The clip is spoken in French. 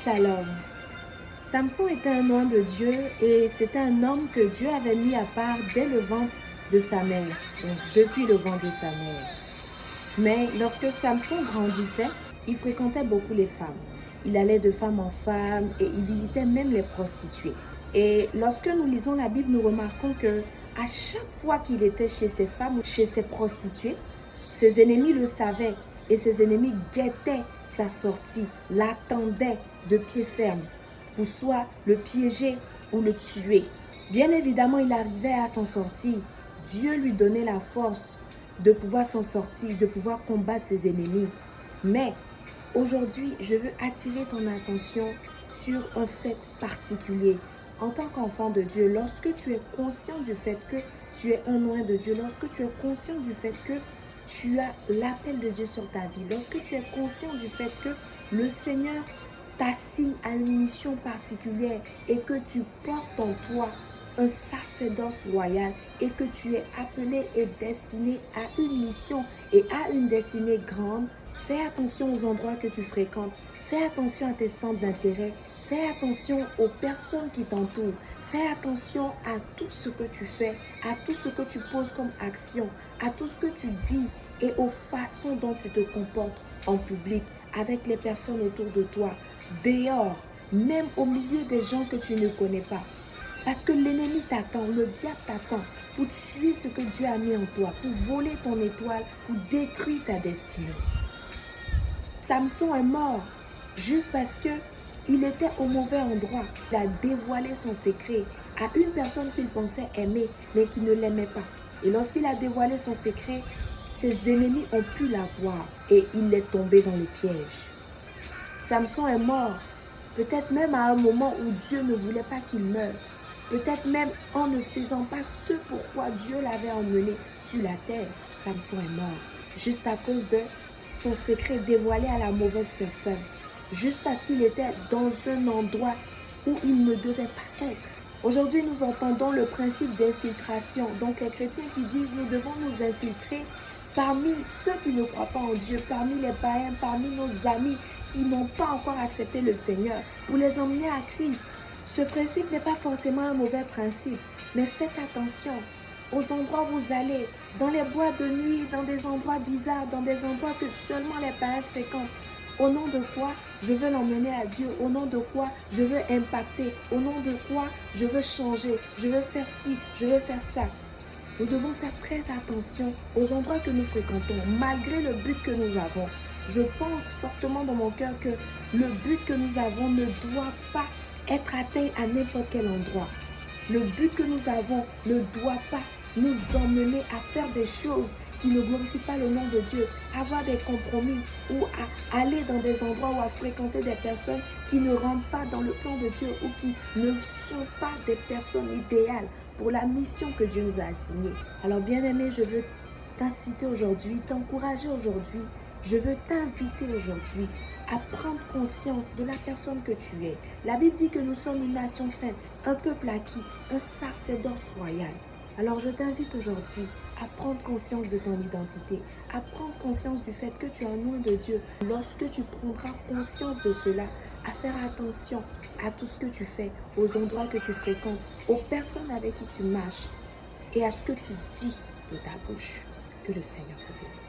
Shalom. Samson était un oint de Dieu et c'était un homme que Dieu avait mis à part dès le ventre de sa mère, donc depuis le ventre de sa mère. Mais lorsque Samson grandissait, il fréquentait beaucoup les femmes. Il allait de femme en femme et il visitait même les prostituées. Et lorsque nous lisons la Bible, nous remarquons que à chaque fois qu'il était chez ces femmes ou chez ces prostituées, ses ennemis le savaient et ses ennemis guettaient sa sortie, l'attendaient de pied ferme pour soit le piéger ou le tuer. Bien évidemment, il arrivait à s'en sortir. Dieu lui donnait la force de pouvoir s'en sortir, de pouvoir combattre ses ennemis. Mais aujourd'hui, je veux attirer ton attention sur un fait particulier. En tant qu'enfant de Dieu, lorsque tu es conscient du fait que tu es un oint de Dieu, lorsque tu es conscient du fait que tu as l'appel de Dieu sur ta vie, lorsque tu es conscient du fait que le Seigneur t'assigne à une mission particulière et que tu portes en toi un sacerdoce royal et que tu es appelé et destiné à une mission et à une destinée grande, fais attention aux endroits que tu fréquentes, fais attention à tes centres d'intérêt, fais attention aux personnes qui t'entourent, fais attention à tout ce que tu fais, à tout ce que tu poses comme action, à tout ce que tu dis et aux façons dont tu te comportes en public avec les personnes autour de toi, dehors, même au milieu des gens que tu ne connais pas. Parce que l'ennemi t'attend, le diable t'attend pour tuer ce que Dieu a mis en toi, pour voler ton étoile, pour détruire ta destinée. Samson est mort juste parce que il était au mauvais endroit. Il a dévoilé son secret à une personne qu'il pensait aimer, mais qui ne l'aimait pas. Et lorsqu'il a dévoilé son secret, ses ennemis ont pu la voir et il est tombé dans le piège. Samson est mort, peut-être même à un moment où Dieu ne voulait pas qu'il meure. Peut-être même en ne faisant pas ce pourquoi Dieu l'avait emmené sur la terre. Samson est mort juste à cause de son secret dévoilé à la mauvaise personne. Juste parce qu'il était dans un endroit où il ne devait pas être. Aujourd'hui, nous entendons le principe d'infiltration. Donc les chrétiens qui disent nous devons nous infiltrer parmi ceux qui ne croient pas en Dieu, parmi les païens, parmi nos amis qui n'ont pas encore accepté le Seigneur, pour les emmener à Christ. Ce principe n'est pas forcément un mauvais principe, mais faites attention aux endroits où vous allez, dans les boîtes de nuit, dans des endroits bizarres, dans des endroits que seulement les païens fréquentent. Au nom de quoi je veux l'emmener à Dieu? Au nom de quoi je veux impacter? Au nom de quoi je veux changer? Je veux faire ci, je veux faire ça. Nous devons faire très attention aux endroits que nous fréquentons, malgré le but que nous avons. Je pense fortement dans mon cœur que le but que nous avons ne doit pas être atteint à n'importe quel endroit. Le but que nous avons ne doit pas nous emmener à faire des choses qui ne glorifient pas le nom de Dieu, avoir des compromis ou à aller dans des endroits ou à fréquenter des personnes qui ne rentrent pas dans le plan de Dieu ou qui ne sont pas des personnes idéales pour la mission que Dieu nous a assignée. Alors bien-aimé, je veux t'inciter aujourd'hui, t'encourager aujourd'hui. Je veux t'inviter aujourd'hui à prendre conscience de la personne que tu es. La Bible dit que nous sommes une nation sainte, un peuple acquis, un sacerdoce royal. Alors je t'invite aujourd'hui à prendre conscience de ton identité, à prendre conscience du fait que tu es un oint de Dieu. Lorsque tu prendras conscience de cela, à faire attention à tout ce que tu fais, aux endroits que tu fréquentes, aux personnes avec qui tu marches et à ce que tu dis de ta bouche. Que le Seigneur te bénisse.